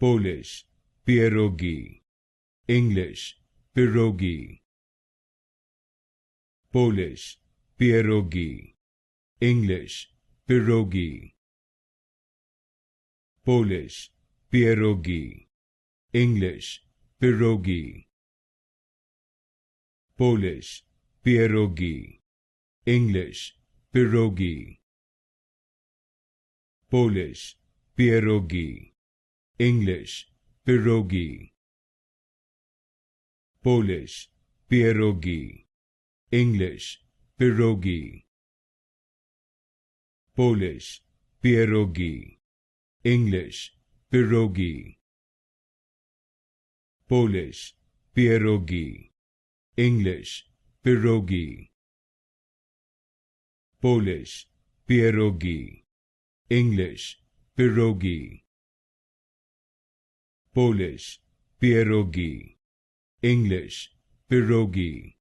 Polish, pierogi, English, pierogi. Polish, pierogi, English, pierogi. Polish, pierogi, English, pierogi. Polish, pierogi, English, pierogi. Polish, pierogi, English, pierogi. Polish, pierogi, English, pierogi. Polish, pierogi, English, pierogi. Polish, pierogi, English, pierogi. Polish, pierogi, English, pierogi. Polish, pierogi, English, pierogi.